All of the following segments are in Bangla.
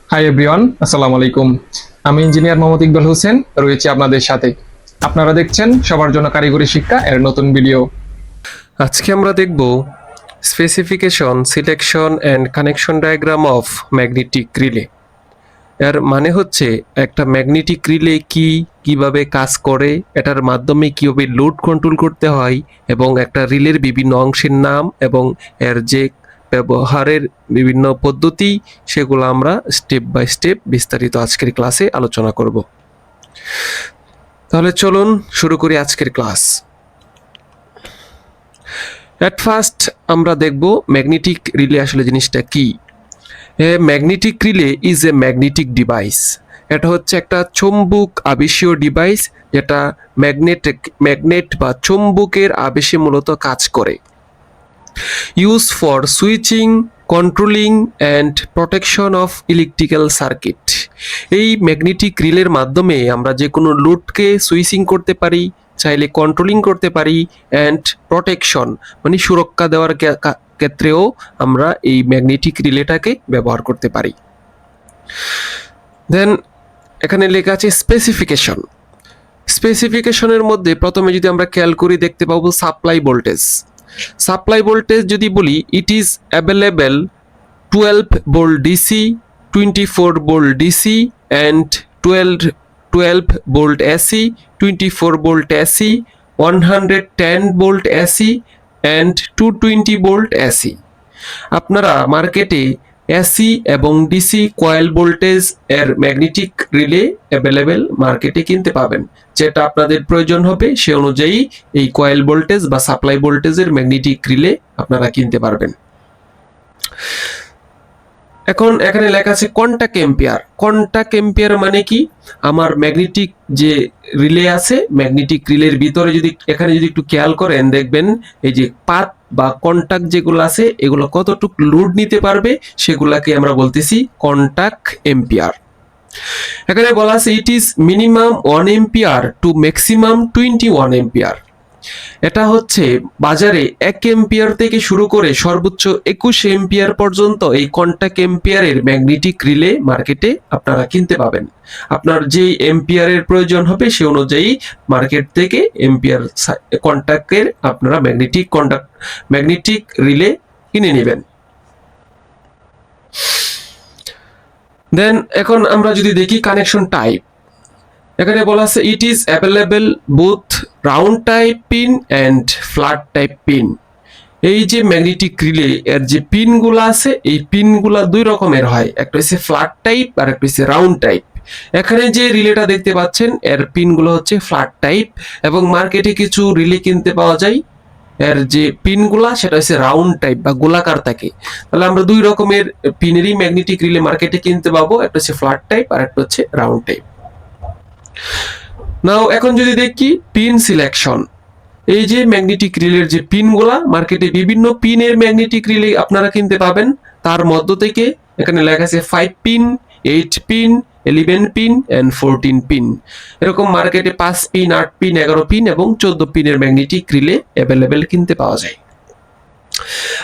হাই এভরিওয়ান, আসসালামু আলাইকুম। আমি ইঞ্জিনিয়ার মোহাম্মদ ইকবাল হোসেন রয়েছি আপনাদের সাথে। আপনারা দেখছেন সবার জন্য কারিগরি শিক্ষা এর নতুন ভিডিও। আজকে আমরা দেখব specification, selection and connection diagram of magnetic relay. এর মানে হচ্ছে একটা ম্যাগনেটিক রিলে কিভাবে কাজ করে, এটার মাধ্যমে কিভাবে লোড কন্ট্রোল করতে হয় এবং একটা রিলের বিভিন্ন অংশের নাম এবং এর যে ব্যবহারের বিভিন্ন পদ্ধতি, সেগুলো আমরা স্টেপ বাই স্টেপ বিস্তারিত আজকের ক্লাসে আলোচনা করব। তাহলে চলুন শুরু করি আজকের ক্লাস। এট ফার্স্ট আমরা দেখব ম্যাগনেটিক রিলে আসলে জিনিসটা কি। Magnetic relay is a magnetic device. এটা হচ্ছে একটা চৌম্বক আবেশীয় ডিভাইস, যেটা ম্যাগনেট বা চৌম্বকের আবেশে মূলত কাজ করে। Use for switching, controlling and protection of electrical circuit. এই ম্যাগনেটিক রিলের মাধ্যমে আমরা যে কোনো লোডকে সুইচিং করতে পারি, চাইলে কন্ট্রোলিং করতে পারি, অ্যান্ড প্রোটেকশন মানে সুরক্ষা দেওয়ার ক্ষেত্রেও আমরা এই ম্যাগনেটিক রিলেটাকে ব্যবহার করতে পারি। দেন এখানে লেখা আছে স্পেসিফিকেশন। স্পেসিফিকেশনের মধ্যে প্রথমে যদি আমরা খেয়াল করি দেখতে পাবো সাপ্লাই ভোল্টেজ। সাপ্লাই ভোল্টেজ যদি বলি, it is available 12 volt DC, 24 volt DC and 12 volt AC, 24 volt AC, 110 volt AC and 220 volt AC. আপনারা মার্কেটে এসি এবং ডিসি কয়েল ভোল্টেজ এর ম্যাগনেটিক রিলে অ্যাভেলেবেল মার্কেটে কিনতে পাবেন। যেটা আপনাদের প্রয়োজন হবে সে অনুযায়ী এই কয়েল ভোল্টেজ বা সাপ্লাই ভোল্টেজের ম্যাগনেটিক রিলে আপনারা কিনতে পারবেন। এখন এখানে লেখা আছে কন্টাক্ট এম্পিয়ার। কন্টাক্ট এম্পিয়ার মানে কি? আমার ম্যাগনেটিক যে রিলে আছে, ম্যাগনেটিক রিলের ভিতরে যদি এখানে যদি একটু খেয়াল করেন দেখবেন এই যে পাত বা কন্টাক্ট যেগুলো আছে এগুলো কতটুকু লোড নিতে পারবে সেগুলাকে আমরা বলতেছি কন্টাক্ট এম্পিয়ার। এখানে বলা আছে it is minimum 1 ampere to maximum 21 ampere. এটা হচ্ছে বাজারে 1 এম্পিয়ার থেকে শুরু করে সর্বোচ্চ 21 এম্পিয়ার পর্যন্ত এই কন্টাক্ট এম্পিয়ারের ম্যাগনেটিক রিলে মার্কেটে আপনারা কিনতে পাবেন। আপনার যে এম্পিয়ারের প্রয়োজন হবে সে অনুযায়ী মার্কেট থেকে এম্পিয়ার কন্টাক্টের আপনারা ম্যাগনেটিক রিলে কিনে নেবেন। দেন এখন আমরা যদি দেখি কানেকশন টাইপ, এখানে বলা আছে it is available both round type pin and flat type pin. এই যে ম্যাগনেটিক রিলে এর যে পিনগুলো আছে এই পিনগুলা দুই রকমের হয়, একটা হচ্ছে ফ্ল্যাট টাইপ আর একটা হচ্ছে রাউন্ড টাইপ। এখানে যে রিলেটা দেখতে পাচ্ছেন এর পিনগুলো হচ্ছে ফ্ল্যাট টাইপ এবং মার্কেটে কিছু রিলে কিনতে পাওয়া যায় এর যে পিনগুলা সেটা হচ্ছে রাউন্ড টাইপ বা গোলাকার থাকে। তাহলে আমরা দুই রকমের পিনেরই ম্যাগনেটিক রিলে মার্কেটে কিনতে পাবো, একটা হচ্ছে ফ্ল্যাট টাইপ আর একটা হচ্ছে রাউন্ড টাইপ। নাও এখন যদি দেখি পিন সিলেকশন, এই যে ম্যাগনেটিক রিলের যে পিনগুলা মার্কেটে বিভিন্ন পিনের ম্যাগনেটিক রিলে আপনারা কিনতে পাবেন। তার মধ্য থেকে এখানে লেখা আছে 5 pin, 8 pin, 11 pin and 14 pin. এরকম মার্কেটে 5 পিন, 8 পিন, 11 পিন এবং 14 পিনের ম্যাগনেটিক রিলে অ্যাভেলেবেল কিনতে পাওয়া যায়।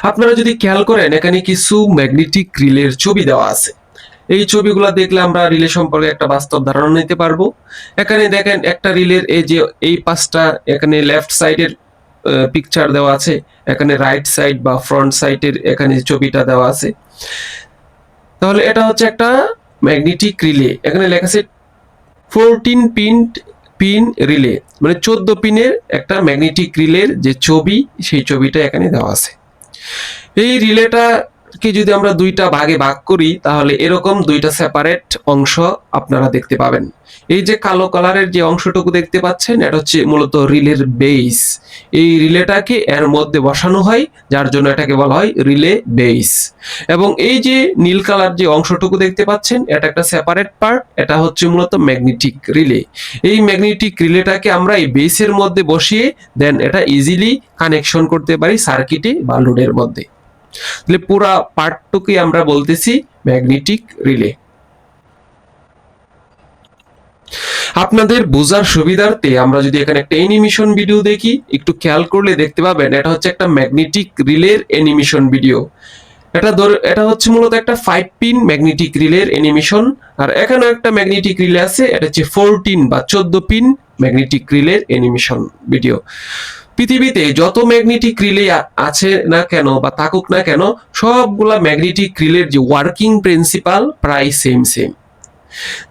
আপনারা যদি খেয়াল করেন এখানে কিছু ম্যাগনেটিক রিলের ছবি দেওয়া আছে। এই ছবিগুলো দেখলে আমরা রিলে সম্পর্কে একটা বাস্তব ধারণা নিতে পারবো। এখানে দেখেন একটা রিলের এই যে এই পাশটা এখানে লেফট সাইডের পিকচার দেওয়া আছে, এখানে রাইট সাইড বা ফ্রন্ট সাইডের এখানে ছবিটা দেওয়া আছে। তাহলে এটা হচ্ছে একটা ম্যাগনেটিক রিলে। এখানে লেখা আছে 14 পিন রিলে, মানে 14 পিনের একটা ম্যাগনেটিক রিলের যে ছবি সেই ছবিটা এখানে দেওয়া আছে। এই রিলেটাকে যদি আমরা দুইটা ভাগে ভাগ করি তাহলে এরকম দুইটা সেপারেট অংশ আপনারা দেখতে পাবেন। এই যে কালো কালারের যে অংশটুকু দেখতে পাচ্ছেন এটা হচ্ছে মূলত রিলের বেস। এই রিলেটাকে এর মধ্যে বসানো হয় যার জন্য এটাকে বলা হয় রিলে বেস। এবং এই যে নীল কালার যে অংশটুকু দেখতে পাচ্ছেন এটা একটা সেপারেট পার্ট, এটা হচ্ছে মূলত ম্যাগনেটিক রিলে। এই ম্যাগনেটিক রিলেটাকে আমরা এই বেসের মধ্যে বসিয়ে দেন এটা ইজিলি কানেকশন করতে পারি সার্কিটে বা লোডের মধ্যে। তাহলে পুরো পার্টটুকুই আমরা বলতেছি ম্যাগনেটিক রিলে। আপনাদের বোঝার সুবিধার্থে আমরা যদি এখানে একটা অ্যানিমেশন ভিডিও দেখি, একটু খেয়াল করলে দেখতে পাবেন এটা হচ্ছে একটা ম্যাগনেটিক রিলের অ্যানিমেশন ভিডিও। এটা হচ্ছে মূলত একটা 5 পিন ম্যাগনেটিক রিলের অ্যানিমেশন। আর এখানেও একটা ম্যাগনেটিক রিলে আছে, এটা হচ্ছে 14 বা 14 পিন ম্যাগনেটিক রিলের অ্যানিমেশন ভিডিও। পৃথিবীতে যত ম্যাগনেটিক রিলে আছে না কেন বা থাকুক না কেন, সবগুলা ম্যাগনেটিক রিলের যে ওয়ার্কিং প্রিন্সিপাল প্রায় সেম।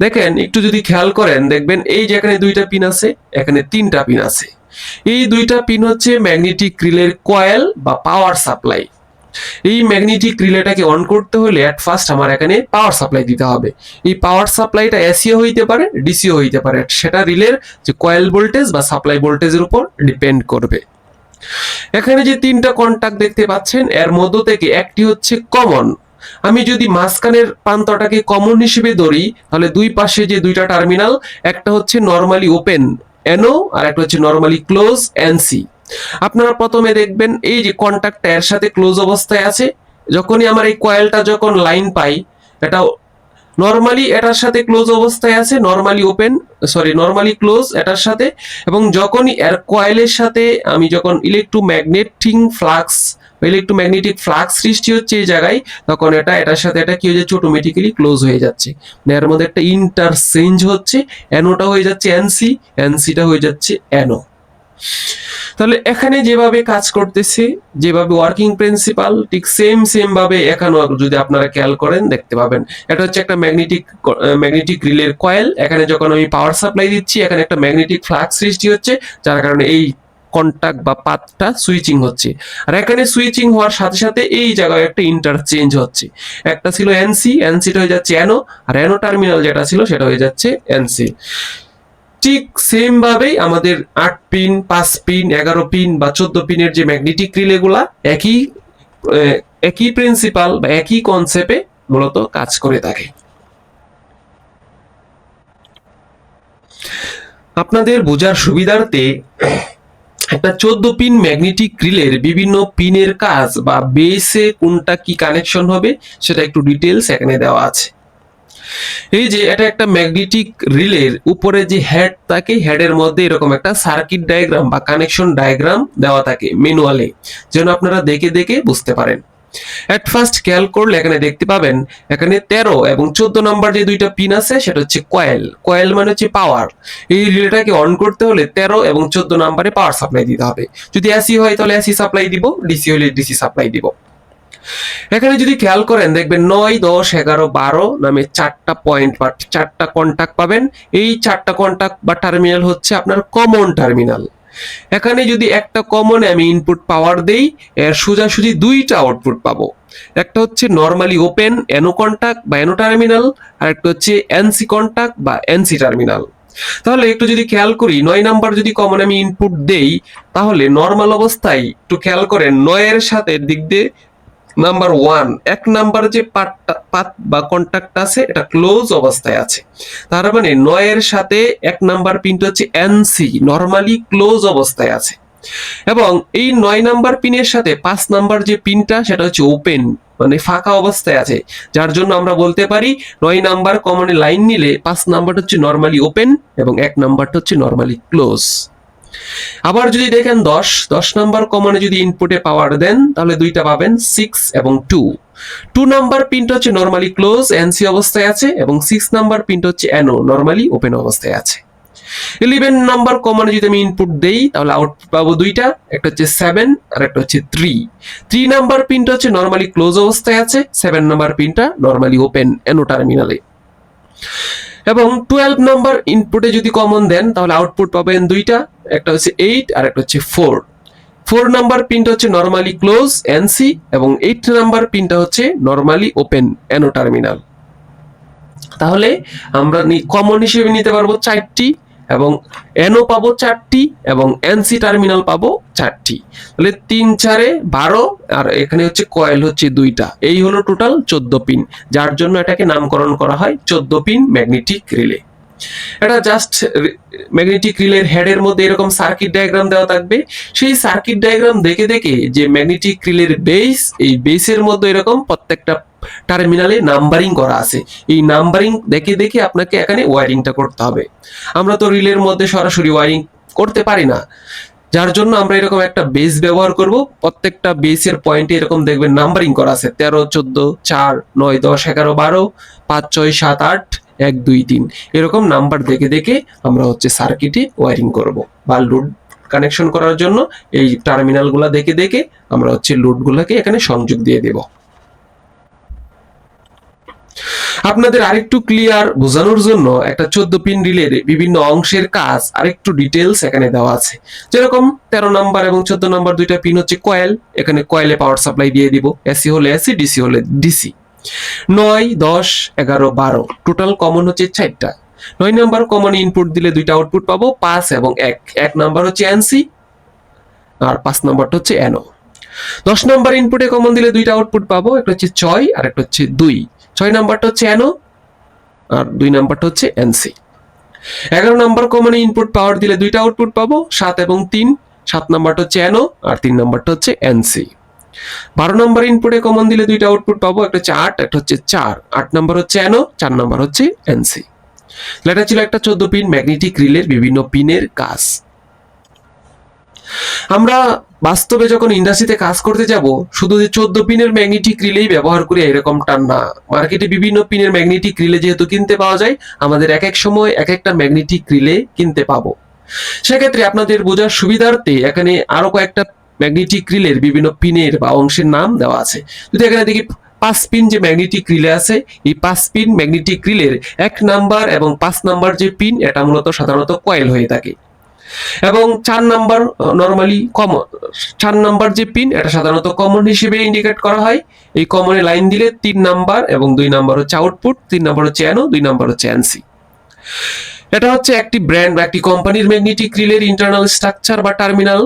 দেখেন একটু যদি খেয়াল করেন, দেখবেন এই যে এখানে 2টা পিন আছে, এখানে 3টা পিন আছে। এই 2টা পিন হচ্ছে ম্যাগনেটিক রিলের কয়েল বা পাওয়ার সাপ্লাই। এই ম্যাগনেটিক রিলেটাকে অন করতে হলে এট ফার্স্ট আমার এখানে পাওয়ার সাপ্লাই দিতে হবে। এই পাওয়ার সাপ্লাইটা এসিও হইতে পারে, ডিসিও হইতে পারে, সেটা রিলের যে কয়েল ভোল্টেজ বা সাপ্লাই ভোল্টেজের উপর ডিপেন্ড করবে। এখানে যে 3টা কন্টাক্ট দেখতে পাচ্ছেন, এর মধ্য থেকে একটি হচ্ছে কমন। আমি যদি মাঝখানের প্রান্তটাকে কমন হিসেবে ধরি, তাহলে দুই পাশে যে 2টা টার্মিনাল, একটা হচ্ছে নরমালি ওপেন NO আর একটা হচ্ছে নরমালি ক্লোজ NC। আপনারা প্রথমে দেখবেন এই যে কন্টাক্টটা এর সাথে ক্লোজ অবস্থায় আছে। যখনই আমার এই কয়েলটা যখন লাইন পাই, এটা নরমালি এটার সাথে ক্লোজ অবস্থায় আছে, নরমালি ক্লোজ এটার সাথে। এবং যখনই এর কয়েলের সাথে আমি যখন ইলেকট্রোম্যাগনেটিক ফ্লাক্স সৃষ্টি হচ্ছে এই জায়গায়, তখন এটার সাথে এটা কি হয়ে যাচ্ছে, অটোমেটিক্যালি ক্লোজ হয়ে যাচ্ছে। এর মধ্যে একটা ইন্টারচেঞ্জ হচ্ছে, NOটা হয়ে যাচ্ছে NC, NCটা হয়ে যাচ্ছে NO। তাহলে এখানে যেভাবে কাজ করতেছে, যেভাবে ওয়ার্কিং প্রিন্সিপাল, ঠিক সেম ভাবে এখানেও যদি আপনারা খেয়াল করেন দেখতে পাবেন। এটা হচ্ছে একটা ম্যাগনেটিক রিলের কয়েল। এখানে যখন আমি পাওয়ার সাপ্লাই দিচ্ছি, এখানে একটা ম্যাগনেটিক ফ্লাক্স সৃষ্টি হচ্ছে, যার কারণে এই কন্টাক্ট বা পাথটা সুইচিং হচ্ছে। আর এখানে সুইচিং হওয়ার সাথে সাথে এই জায়গায় একটা ইন্টারচেঞ্জ হচ্ছে। একটা ছিল NCটা হয়ে যাচ্ছে NO, আর NO টার্মিনাল যেটা ছিল সেটা হয়ে যাচ্ছে NC। ঠিক সেম ভাবেই আমাদের 8 পিন, 5 পিন, 11 পিন বা 14 পিনের যে ম্যাগনেটিক রিলেগুলা একই প্রিন্সিপাল বা একই কনসেপ্টে মূলত কাজ করে থাকে। আপনাদের বোঝার সুবিধার্থে একটা 14 পিন ম্যাগনেটিক রিলের বিভিন্ন পিনের কাজ বা বেসে কোনটা কি কানেকশন হবে সেটা একটু ডিটেলস এখানে দেওয়া আছে। এই যে এটা একটা ম্যাগনেটিক রিলের উপরে যে হেড থাকে, হেডের মধ্যে এরকম একটা সার্কিট ডায়াগ্রাম বা কানেকশন ডায়াগ্রাম দেওয়া থাকে ম্যানুয়ালি, যেন আপনারা দেখে বুঝতে পারেন। এট ফার্স্ট খেয়াল করলে এখানে দেখতে পাবেন, এখানে 13 এবং 14 নাম্বার যে 2টা পিন আছে সেটা হচ্ছে কয়েল মানে হচ্ছে পাওয়ার। এই রিলেটাকে অন করতে হলে 13 এবং 14 নাম্বারে পাওয়ার সাপ্লাই দিতে হবে। যদি এসি হয় তাহলে এসি সাপ্লাই দিব, ডিসি হলে ডিসি সাপ্লাই দিব। এখানে যদি খেয়াল করেন দেখবেন 9, 10, 11, 12 নামে 4টা পয়েন্ট বা 4টা কন্টাক্ট পাবেন। এই 4টা কন্টাক্ট বা টার্মিনাল হচ্ছে আপনার কমন টার্মিনাল। এখানে যদি একটা কমনে আমি ইনপুট পাওয়ার দেই, এর সোজাসুজি 2টা আউটপুট পাবো। একটা হচ্ছে নরমালি ওপেন NO কন্টাক্ট বা NO টার্মিনাল, আর একটা হচ্ছে NC কন্টাক্ট বা NC টার্মিনাল। তাহলে একটু যদি খেয়াল করি, 9 নাম্বার যদি কমন আমি ইনপুট দেই, তাহলে নরমাল অবস্থায় একটু খেয়াল করেন 9 এর সাথে দিক দিয়ে নাম্বার 1 এক নাম্বার যে পাথ বা কন্টাক্ট আছে এটা ক্লোজ অবস্থায় আছে। তার মানে 9 এর সাথে 1 নাম্বার পিনটা হচ্ছে NC, নরমালি ক্লোজ অবস্থায় আছে। এবং এই 9 নাম্বার পিনের সাথে 5 নাম্বার যে পিনটা সেটা হচ্ছে ওপেন, মানে ফাঁকা অবস্থায় আছে। যার জন্য আমরা বলতে পারি 9 নাম্বার কমনে লাইন নিলে 5 নাম্বারটা হচ্ছে নরমালি ওপেন এবং 1 নাম্বারটা হচ্ছে নরমালি ক্লোজ। আবার যদি দেখেন 10 নাম্বার কমনে যদি ইনপুটে পাওয়ার দেন, তাহলে 2টা পাবেন 6 এবং 2 নাম্বার পিনটা হচ্ছে নরমালি ক্লোজ NC অবস্থায় আছে এবং 6 নাম্বার পিনটা হচ্ছে NO, নরমালি ওপেন অবস্থায় আছে। 11 নাম্বার কমনে যদি আমি ইনপুট দেই, তাহলে আউটপুট পাবো 2টা, একটা হচ্ছে 7 আর একটা হচ্ছে 3 নাম্বার পিনটা হচ্ছে নরমালি ক্লোজ অবস্থায় আছে, 7 নাম্বার পিনটা নরমালি ওপেন NO টার্মিনালে। এবং 12 নাম্বার ইনপুটে যদি কমন দেন, তাহলে আউটপুট পাবেন 2টা, একটা হচ্ছে 8 আর একটা হচ্ছে 4 নাম্বার পিনটা হচ্ছে নরমালি ক্লোজ NC এবং 8 নাম্বার পিনটা হচ্ছে নরমালি ওপেন NO টার্মিনাল। তাহলে আমরা কমন হিসেবে নিতে পারবো 4টি এবং NO পাবো 4টি এবং NC টার্মিনাল পাবো 4টি। তাহলে 3 4 12 আর এখানে হচ্ছে কয়েল হচ্ছে 2টা। এই হলো টোটাল 14 পিন, যার জন্য এটাকে নামকরণ করা হয় 14 পিন ম্যাগনেটিক রিলে। এটা জাস্ট ম্যাগনেটিক রিলের হেডের মধ্যে এরকম সার্কিট ডায়াগ্রাম দেওয়া থাকবে। সেই সার্কিট ডায়াগ্রাম দেখে যে ম্যাগনেটিক রিলের বেস, এই বেসের মধ্যে এরকম প্রত্যেকটা টার্মিনালে নাম্বারিং করা আছে। এই নাম্বারিং দেখে আপনাকে এখানে ওয়্যারিংটা করতে হবে। আমরা তো রিলের মধ্যে সরাসরি ওয়্যারিং করতে পারি না, যার জন্য আমরা এরকম একটা বেস ব্যবহার করব। প্রত্যেকটা বেসের পয়েন্টে এরকম দেখবেন নাম্বারিং করা আছে 13, 14, 4, 9, 10, 11, 12, 5, 6, 7, 8, 1, 2, 3 এরকম নাম্বার দেখে দেখে আমরা হচ্ছে সার্কিটে ওয়্যারিং করব বা লোড কানেকশন করার জন্য এই টার্মিনালগুলো দেখে দেখে আমরা হচ্ছে লোডগুলোকে এখানে সংযোগ দিয়ে দেব। আপনাদের আরেকটু ক্লিয়ার বোঝানোর জন্য একটা 14 পিন রিলের বিভিন্ন অংশের কাজ আরেকটু ডিটেলস এখানে দেওয়া আছে। যেরকম 13 নাম্বার এবং 14 নাম্বার দুইটা পিন হচ্ছে কয়েল, এখানে কয়েলে পাওয়ার সাপ্লাই দিয়ে দিব, এসি হলে এসি, ডিসি হলে ডিসি। 9, 10, 11, 12 টোটাল কমন হচ্ছে 4টা। 9 নাম্বার কমন ইনপুট দিলে দুইটা আউটপুট পাবো, 5 এবং 1। 1 নাম্বার হচ্ছে এনসি আর 5 নাম্বারটা হচ্ছে এনও। 10 নাম্বার ইনপুটে কমন দিলে দুইটা আউটপুট পাবো, একটা হচ্ছে 6 আর একটা হচ্ছে 2। 6 নাম্বারটা হচ্ছে এনও আর 2 নাম্বারটা হচ্ছে এনসি। 11 নাম্বার কমনে ইনপুট পাওয়ার দিলে দুইটা আউটপুট পাবো, 7 এবং 3। 7 নাম্বারটা হচ্ছে এনও আর 3 নাম্বারটা হচ্ছে এনসি। 12 নাম্বার ইনপুটে কমন দিলে দুইটা আউটপুট পাবো, একটা হচ্ছে 8, একটা হচ্ছে 4। 8 নাম্বার হচ্ছে এনও, 4 নাম্বার হচ্ছে এনসি। এটা ছিল একটা 14 পিন ম্যাগনেটিক রিলের বিভিন্ন পিনের কাজ। আমরা বাস্তবে যখন ইন্ডাস্ট্রিতে কাজ করতে যাব শুধু যে 14 পিনের ম্যাগনেটিক রিলেই ব্যবহার করি এরকমটা না। মার্কেটে বিভিন্ন পিনের ম্যাগনেটিক রিলে যেহেতু কিনতে পাওয়া যায়, আমাদের এক এক সময় এক একটা ম্যাগনেটিক রিলে কিনতে পাবো। সেক্ষেত্রে আপনাদের বোঝার সুবিধার্থে এখানে আরো কয়েকটা ম্যাগনেটিক রিলের বিভিন্ন পিনের বা অংশের নাম দেওয়া আছে। যদি এখানে দেখি 5 পিন যে ম্যাগনেটিক রিলে আছে, এই 5 পিন ম্যাগনেটিক রিলের 1 নাম্বার এবং 5 নাম্বার যে পিন এটা মূলত সাধারণত কয়েল হয়ে থাকে, এবং 4 নাম্বার নরমালি কমন। 4 নাম্বার যে পিন এটা সাধারণত কমন হিসেবে ইন্ডিকেট করা হয়। এই কমনে লাইন দিলে 3 নাম্বার এবং 2 নাম্বার হচ্ছে আউটপুট, 3 নাম্বার হচ্ছে এনও, 2 নাম্বার হচ্ছে এনসি। এটা হচ্ছে একটি ব্র্যান্ড বা একটি কোম্পানির ম্যাগনেটিক রিলের ইন্টারনাল স্ট্রাকচার বা টার্মিনাল।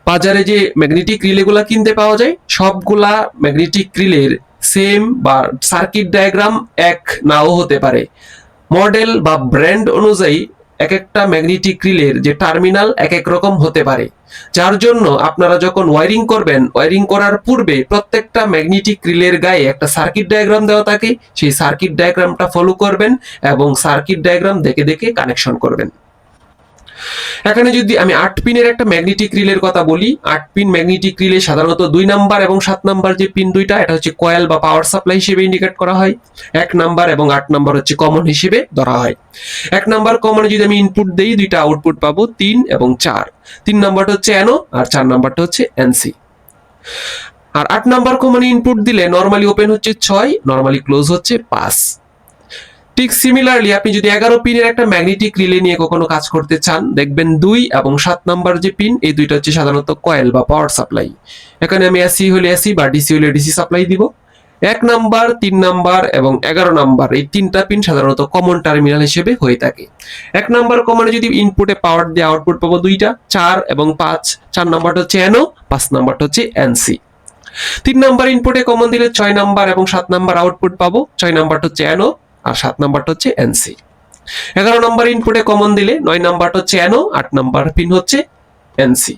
বাজারে যে ম্যাগনেটিক রিলেগুলা কিনতে পাওয়া যায় সবগুলা ম্যাগনেটিক রিলের সেম বা সার্কিট ডায়াগ্রাম এক নাও হতে পারে। মডেল বা ব্র্যান্ড অনুযায়ী এক একটা ম্যাগনেটিক রিলের যে টার্মিনাল এক এক রকম হতে পারে, যার জন্য আপনারা যখন ওয়্যারিং করবেন, ওয়্যারিং করার পূর্বে প্রত্যেকটা ম্যাগনেটিক রিলের গায়ে একটা সার্কিট ডায়াগ্রাম দেওয়া থাকে, সেই সার্কিট ডায়াগ্রামটা ফলো করবেন এবং সার্কিট ডায়াগ্রাম দেখে দেখে কানেকশন করবেন। এখানে যদি আমি 8 পিনের একটা ম্যাগনেটিক রিলের কথা বলি, 8 পিন ম্যাগনেটিক রিলে সাধারণত 2 নাম্বার এবং 7 নাম্বার যে পিন দুইটা এটা হচ্ছে কয়েল বা পাওয়ার সাপ্লাই হিসেবে ইন্ডিকেট করা হয়। 1 নাম্বার এবং 8 নাম্বার হচ্ছে কমন হিসেবে ধরা হয়। 1 নাম্বার কমনে যদি আমি ইনপুট দেই দুইটা আউটপুট পাবো 3 এবং 4। 3 নাম্বারটা হচ্ছে এনও আর 4 নাম্বারটা হচ্ছে এনসি। আর 8 নাম্বার কমনে ইনপুট দিলে নরমালি ওপেন হচ্ছে 6, নরমালি ক্লোজ হচ্ছে 5। ঠিক সিমিলারলি আপনি যদি 11 পিনের একটা ম্যাগনেটিক রিলে নিয়ে কখনো কাজ করতে চান, দেখবেন 2 এবং 7 নাম্বার যে পিন এই দুইটা হচ্ছে সাধারণত কয়েল বা পাওয়ার সাপ্লাই। এখানে আমি এসি হলে এসি বা ডিসি হলে ডিসি সাপ্লাই দিব। 1 নাম্বার, 3 নাম্বার এবং 11 নাম্বার এই তিনটা পিন সাধারণত কমন টার্মিনাল হিসেবে হয়ে থাকে। 1 নাম্বার কমনে যদি ইনপুটে পাওয়ার দিয়ে আউটপুট পাবো দুইটা, 4 এবং 5। 4 নাম্বারটা হচ্ছে এনও, 5 নাম্বারটা হচ্ছে এনসি। 3 নাম্বার ইনপুটে কমন দিলে 6 নাম্বার এবং 7 নাম্বার আউটপুট পাবো, 6 নাম্বারটা হচ্ছে এনও আর 7 নাম্বারটা হচ্ছে এনসি। 11 নাম্বার ইনপুটে কমন দিলে 9 নাম্বারটা হচ্ছে এনও, 8 নাম্বার পিন হচ্ছে এনসি।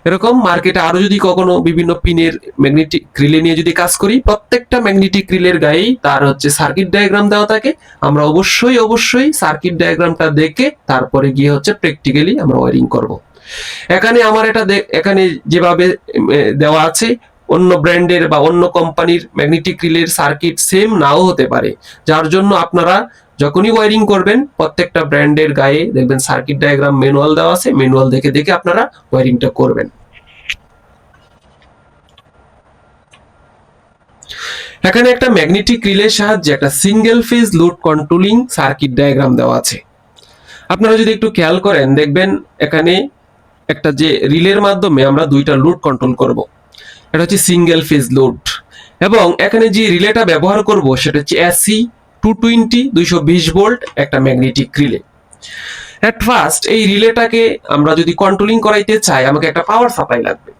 এরকম মার্কেটে আরো যদি কখনো বিভিন্ন পিনের ম্যাগনেটিক রিলে নিয়ে যদি কাজ করি, প্রত্যেকটা ম্যাগনেটিক রিলের গায়েই তার হচ্ছে সার্কিট ডায়াগ্রাম দেওয়া থাকে। আমরা অবশ্যই সার্কিট ডায়াগ্রামটা দেখে তারপরে গিয়ে হচ্ছে প্র্যাকটিক্যালি আমরা ওয়্যারিং করব। এখানে আমার এটা এখানে যেভাবে দেওয়া আছে, অন্য ব্র্যান্ডের বা অন্য কোম্পানির ম্যাগনেটিক রিলের সার্কিট সেম নাও হতে পারে, যার জন্য আপনারা যখনই ওয়্যারিং করবেন প্রত্যেকটা ব্র্যান্ডের গায়ে দেখবেন সার্কিট ডায়াগ্রাম ম্যানুয়াল দেওয়া আছে, ম্যানুয়াল দেখে দেখে আপনারা ওয়্যারিংটা করবেন। এখানে একটা ম্যাগনেটিক রিলের সাহায্যে একটা single phase load controlling circuit diagram দেওয়া আছে। আপনারা যদি একটু খেয়াল করেন দেখবেন এখানে একটা যে রিলের মাধ্যমে আমরা দুইটা লোড কন্ট্রোল করব, এটা হচ্ছে সিঙ্গেল ফেজ লোড। এবং এখানে যে রিলেটা ব্যবহার করব সেটা হচ্ছে এসি 220 220 ভোল্ট একটা ম্যাগনেটিক রিলে। এট ফার্স্ট এই রিলেটাকে আমরা যদি কন্ট্রোলিং করাইতে চাই আমাকে একটা পাওয়ার সাপ্লাই লাগবে।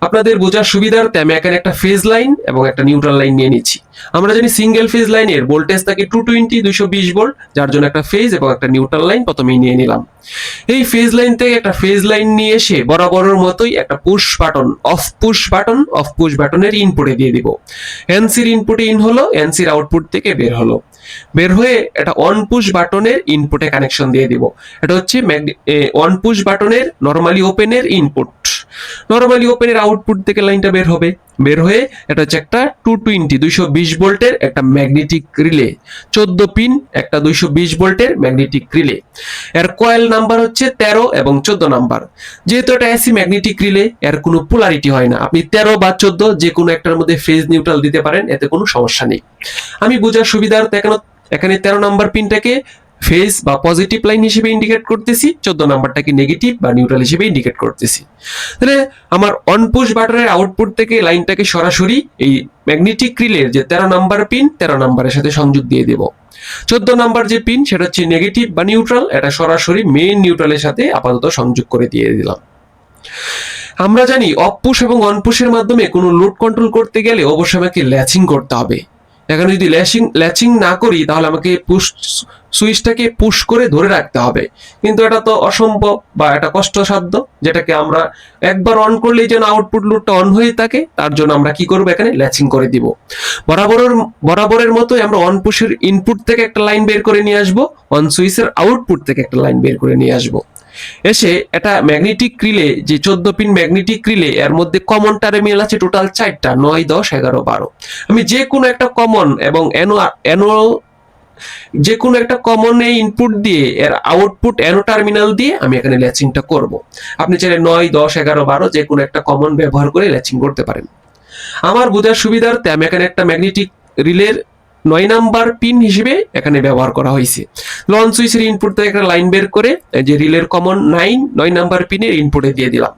আপনাদের বোঝার সুবিধার্থে আমি এখানে একটা ফেজ লাইন এবং একটা নিউট্রাল লাইন নিয়ে নিচ্ছি। আমরা জানি সিঙ্গেল ফেজ লাইনের ভোল্টেজ থাকে 220 220 ভোল্ট, যার জন্য একটা ফেজ এবং একটা নিউট্রাল লাইন প্রথমেই নিয়ে নিলাম। এই ফেজ লাইন থেকে একটা ফেজ লাইন নিয়ে এসে বরাবরের মতোই একটা পুশ বাটন অফ পুশ বাটনের ইনপুটে দিয়ে দিব। এনসির ইনপুটে ইন হলো, এনসির আউটপুট থেকে বের হলো। বের হয়ে এটা অন পুশ বাটনের ইনপুটে কানেকশন দিয়ে দিব। এটা হচ্ছে অন পুশ বাটনের নরমালি ওপেনের ইনপুট। নরমালি ওপেনের আউটপুট থেকে লাইনটা বের হবে, বের হয়ে এটা হচ্ছে একটা 220 ভোল্টের একটা ম্যাগনেটিক রিলে, 14 পিন একটা 220 ভোল্টের ম্যাগনেটিক রিলে। এর কয়েল নাম্বার হচ্ছে 13 এবং 14 নাম্বার। যেহেতু এটা এসি ম্যাগনেটিক রিলে, এর কোনো পোলারিটি হয় না, আপনি 13 বা 14 যে কোনো একটার মধ্যে ফেজ নিউট্রাল দিতে পারেন, এতে কোনো সমস্যা নেই। আমি বোঝার সুবিধার্থে এখানে 13 নাম্বার পিনটাকে ফেজ বা পজিটিভ লাইন হিসেবে ইন্ডিকেট করতেছি, 14 নাম্বারটাকে নেগেটিভ বা নিউট্রাল হিসেবে ইন্ডিকেট করতেছি। তাহলে আমার অন পুশ বাটনের আউটপুট থেকে লাইনটাকে সরাসরি এই ম্যাগনেটিক রিলের যে 13 নাম্বার পিন 13 নাম্বারের সাথে সংযোগ দিয়ে দেব। 14 নাম্বার যে পিন সেটা হচ্ছে নেগেটিভ বা নিউট্রাল, এটা সরাসরি মেইন নিউট্রালের সাথে আপাতত সংযোগ করে দিয়ে দিলাম। আমরা জানি অফ পুশ এবং অন পুশের মাধ্যমে কোনো লোড কন্ট্রোল করতে গেলে অবশ্যই আমাকে ল্যাচিং করতে হবে। এখানে যদি ল্যাচিং না করি তাহলে আমাকে পুশ সুইচটাকে পুশ করে ধরে রাখতে হবে, কিন্তু এটা তো অসম্ভব বা এটা কষ্টসাধ্য, যেটাকে আমরা একবার অন করলেই যেন আউটপুট লোডটা অন হয়ে থাকে, তার জন্য আমরা কি করব, এখানে ল্যাচিং করে দিব। বরাবরের মতোই আমরা অন পুশের ইনপুট থেকে একটা লাইন বের করে নিয়ে আসবো, অন সুইচের আউটপুট থেকে একটা লাইন বের করে নিয়ে আসবো। এসে এটা ম্যাগনেটিক রিলে যে 14 পিন ম্যাগনেটিক রিলে, এর মধ্যে কমন টার্মিনাল আছে টোটাল 4টা, 9, 10, 11, 12। আমি যে কোনো একটা কমন এবং যে কোনো একটা কমনে ইনপুট দিয়ে এর আউটপুট এনো টার্মিনাল দিয়ে আমি এখানে ল্যাচিংটা করব। আপনি চাইলে 9, 10, 11, 12 যে কোনো একটা কমন ব্যবহার করে ল্যাচিং করতে পারেন। আমার বোঝার সুবিধার্থে আমি এখানে একটা ম্যাগনেটিক রিলের 9 নাম্বার পিন হিসেবে এখানে ব্যবহার করা হয়েছে। লন সুইচের ইনপুট থেকে একটা লাইন বের করে যে রিলের কমন 9 নাম্বার পিনের ইনপুটে দিয়ে দিলাম,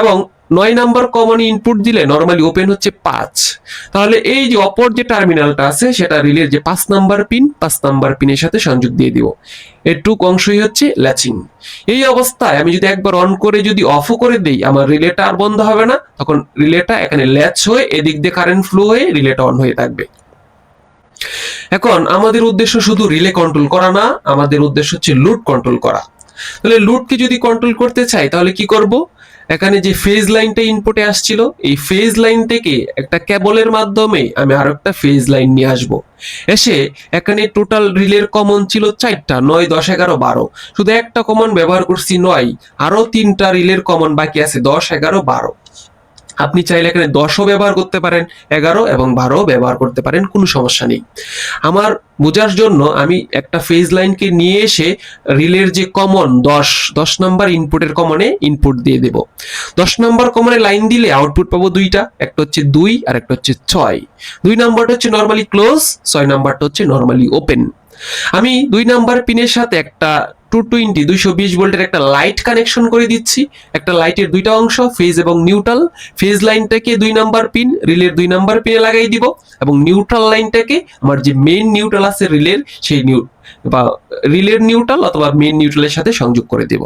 এবং 9 নাম্বার কমন ইনপুট দিলে নরমালি ওপেন হচ্ছে 5। তাহলে এই যে অপর যে টার্মিনালটা আছে সেটা রিলের যে 5 নাম্বার পিনের সাথে সংযোগ দিয়ে দিব। এটুক অংশই হচ্ছে ল্যাচিং। এই অবস্থায় আমি যদি একবার অন করে যদি অফও করে দেই, আমার রিলেটা আর বন্ধ হবে না, তখন রিলেটা এখানে ল্যাচ হয়ে এদিক দিয়ে কারেন্ট ফ্লো হয়ে রিলেটা অন হয়ে থাকবে। এখন আমাদের উদ্দেশ্য শুধু রিলে কন্ট্রোল করা না, আমাদের উদ্দেশ্য হচ্ছে লোড কন্ট্রোল করা। তাহলে লোডকে যদি কন্ট্রোল করতে চাই তাহলে কি করব, এখানে যে ফেজ লাইনটা ইনপুটে আসছিল, এই ফেজ লাইন থেকে একটা কেবলের মাধ্যমে আমি আরো একটা ফেজ লাইন নিয়ে আসব। এসে এখানে টোটাল রিলের কমন ছিল 4টা, 9, 10, 11, 12। শুধু একটা কমন ব্যবহার করছি 9, আরো 3টা রিলের কমন বাকি আছে 10, 11, 12। আপনি চাইলে এখানে 10ও ব্যবহার করতে পারেন, 11 এবং 12ও ব্যবহার করতে পারেন, কোনো সমস্যা নেই। আমার বোঝার জন্য আমি একটা ফেজ লাইনকে নিয়ে এসে রিলের যে কমন 10 নাম্বার ইনপুটের কমনে ইনপুট দিয়ে দেব। 10 নাম্বার কমনে লাইন দিলে আউটপুট পাবো দুইটা, একটা হচ্ছে 2 আর একটা হচ্ছে 6। 2 নাম্বারটা হচ্ছে নরমালি ক্লোজ, 6 নাম্বারটা হচ্ছে নরমালি ওপেন। আমি 2 নাম্বার পিনের সাথে একটা 220 ভোল্টের একটা লাইট কানেকশন করে দিচ্ছি। একটা লাইটের দুইটা অংশ, ফেজ এবং নিউট্রাল। ফেজ লাইনটাকে 2 নাম্বার পিন রিলের 2 নাম্বার পিনে লাগাই দিব, এবং নিউট্রাল লাইনটাকে আমার যে মেইন নিউট্রাল আছে রিলের, সেই রিলের নিউট্রাল অথবা মেইন নিউট্রালের সাথে সংযোগ করে দেব।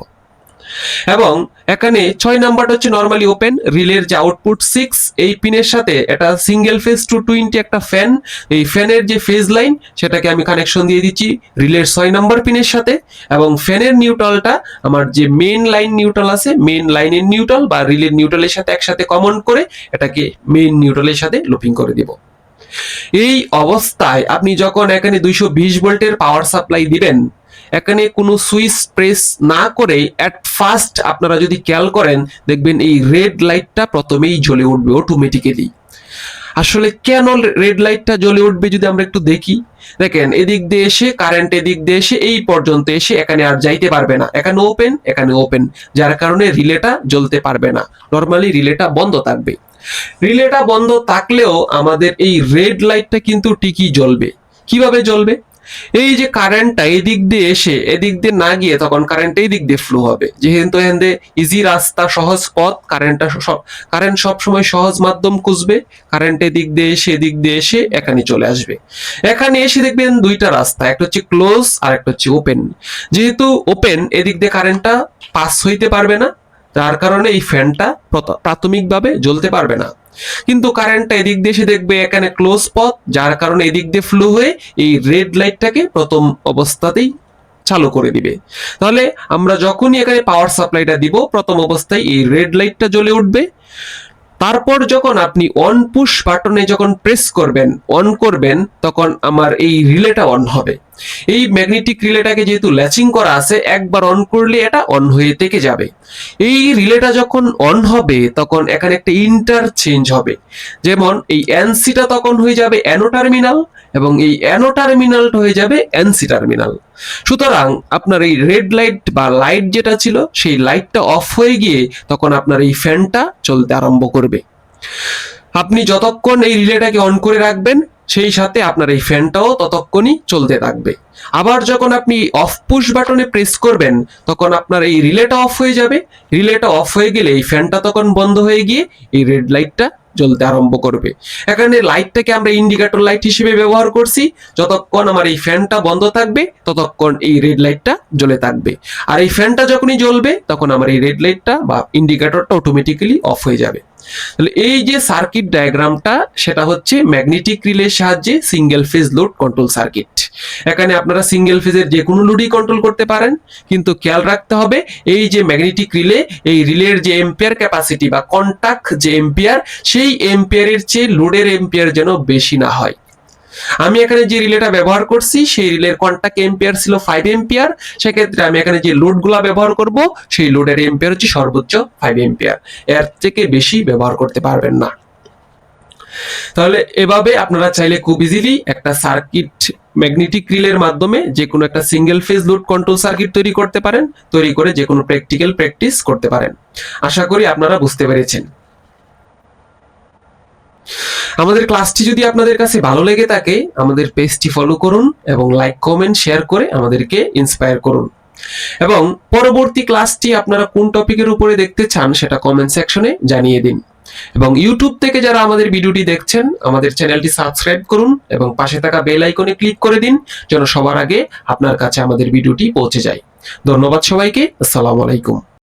এবং এখানে 6 নাম্বারটা হচ্ছে নরমালি ওপেন, রিলের যে আউটপুট 6, এই পিনের সাথে এটা সিঙ্গেল ফেজ 220 একটা ফ্যান, এই ফ্যানের যে ফেজ লাইন সেটাকে আমি কানেকশন দিয়ে দিচ্ছি রিলের 6 নাম্বার পিনের সাথে, এবং ফ্যানের নিউট্রালটা আমার যে মেইন লাইন নিউট্রাল আছে, মেইন লাইনের নিউট্রাল বা রিলের নিউট্রালের সাথে একসাথে কমন করে এটাকে মেইন নিউট্রালের সাথে লুপিং করে দিব। এই অবস্থায় আপনি যখন এখানে 220 ভোল্টের পাওয়ার সাপ্লাই দিবেন, এখানে কোনো সুইচ প্রেস না করে এট ফার্স্ট আপনারা যদি খেয়াল করেন দেখবেন এই রেড লাইটটা প্রথমেই জ্বলে উঠবে অটোমেটিক্যালি। আসলে কেন রেড লাইটটা জ্বলে উঠবে যদি আমরা একটু দেখি, দেখেন এদিক দিয়ে এসে কারেন্ট এদিক দিয়ে এসে এই পর্যন্ত এসে এখানে আর যাইতে পারবে না, এখানে ওপেন, যার কারণে রিলেটা জ্বলতে পারবে না, নরমালি রিলেটা বন্ধ থাকবে। রিলেটা বন্ধ থাকলেও আমাদের এই রেড লাইটটা কিন্তু ঠিকই জ্বলবে। কিভাবে জ্বলবে, এই যে কারেন্টটা এদিক দিয়ে এসে এদিক দিয়ে না গিয়ে তখন কারেন্ট এই দিক দিয়ে ফ্লো হবে, যেহেতু এখানে ইজি রাস্তা, সহজ পথ, কারেন্ট সবসময় সহজ মাধ্যম খুঁজবে, কারেন্ট এদিক দিয়ে এসে এখানে চলে আসবে। এখানে এসে দেখবেন দুইটা রাস্তা, একটা হচ্ছে ক্লোজ আর একটা হচ্ছে ওপেন। যেহেতু ওপেন, এদিক দিয়ে কারেন্টটা পাস হইতে পারবে না, যার কারণে এই ফ্যানটা প্রাথমিকভাবে জ্বলতে পারবে না। কিন্তু কারেন্টটা এদিক দিয়ে এসে দেখবে এখানে ক্লোজ পথ, যার কারণে এদিক দিয়ে ফ্লো হয়ে এই রেড লাইটটাকে প্রথম অবস্থাতেই চালু করে দিবে। তাহলে আমরা যখনই এখানে পাওয়ার সাপ্লাইটা দিব, প্রথম অবস্থায় এই রেড লাইটটা জ্বলে উঠবে। তারপর যখন আপনি অন পুশ বাটনে যখন প্রেস করবেন, অন করবেন, তখন আমার এই রিলেটা অন হবে। এই ম্যাগনেটিক রিলেটাকে যেহেতু ল্যাচিং করা আছে, একবার অন করলে এটা অন হয়ে থেকে যাবে। এই রিলেটা যখন অন হবে তখন এখানে একটা ইন্টারচেঞ্জ হবে, যেমন এই এনসিটা তখন হয়ে যাবে অ্যানো টার্মিনাল এবং এই অ্যানো টার্মিনালটা হয়ে যাবে এনসি টার্মিনাল। সুতরাং আপনার এই রেড লাইট বা লাইট যেটা ছিল সেই লাইটটা অফ হয়ে গিয়ে তখন আপনার এই ফ্যানটা চলতে আরম্ভ করবে। আপনি যতক্ষণ এই রিলেটাকে অন করে রাখবেন সেই সাথে আপনার এই ফ্যানটাও ততক্ষণই চলতে থাকবে। আবার যখন আপনি অফ পুশ বাটনে প্রেস করবেন তখন আপনার এই রিলেটা অফ হয়ে যাবে। রিলেটা অফ হয়ে গেলে এই ফ্যানটা তখন বন্ধ হয়ে গিয়ে এই রেড লাইটটা জ্বলতে আরম্ভ করবে। এখানে লাইটটাকে আমরা ইন্ডিকেটর লাইট হিসেবে ব্যবহার করছি। যতক্ষণ আমার এই ফ্যানটা বন্ধ থাকবে ততক্ষণ এই রেড লাইটটা জ্বলে থাকবে, আর এই ফ্যানটা যখনই জ্বলবে তখন আমার এই রেড লাইটটা বা ইন্ডিকেটরটা অটোমেটিক্যালি অফ হয়ে যাবে। তাহলে এই যে সার্কিট ডায়াগ্রামটা সেটা হচ্ছে ম্যাগনেটিক রিলের সাহায্যে single phase load control circuit. এখানে আপনারা সিঙ্গেল ফেজের যে কোনো লোডই কন্ট্রোল করতে পারেন, কিন্তু খেয়াল রাখতে হবে এই যে ম্যাগনেটিক রিলে, এই রিলের যে এম্পিয়ার ক্যাপাসিটি বা কন্টাক্ট যে এম্পিয়ার, সেই এম্পিয়ারের চেয়ে লোডের এম্পিয়ার যেন বেশি না হয়। আমি এখানে যে রিলেটা ব্যবহার করছি সেই রিলের কন্টাক্ট এম্পিয়ার ছিল 5 এম্পিয়ার। সেক্ষেত্রে আমি এখানে যে লোডগুলা ব্যবহার করব সেই লোডের এম্পিয়ার হচ্ছে সর্বোচ্চ 5 এম্পিয়ার, এর থেকে বেশি ব্যবহার করতে পারবেন না। তাহলে এভাবে আপনারা চাইলে খুব ইজিলি একটা সার্কিট ম্যাগনেটিক রিলের মাধ্যমে যে কোনো একটা single phase load control circuit তৈরি করতে পারেন, তৈরি করে যে কোনো প্র্যাকটিক্যাল প্র্যাকটিস করতে পারেন। আশা করি আপনারা বুঝতে পেরেছেন। আমাদের ক্লাসটি যদি আপনাদের কাছে ভালো লেগে থাকে আমাদের পেজটি ফলো করুন এবং লাইক কমেন্ট শেয়ার করে আমাদেরকে ইন্সপায়ার করুন, এবং পরবর্তী ক্লাসটি আপনারা কোন টপিকের উপরে দেখতে চান সেটা কমেন্ট সেকশনে জানিয়ে দিন। এবং ইউটিউব থেকে যারা আমাদের ভিডিওটি দেখছেন আমাদের চ্যানেলটি সাবস্ক্রাইব করুন এবং পাশে থাকা বেল আইকনে ক্লিক করে দিন যেন সবার আগে আপনার কাছে আমাদের ভিডিওটি পৌঁছে যায়। ধন্যবাদ সবাইকে। আসসালামু আলাইকুম।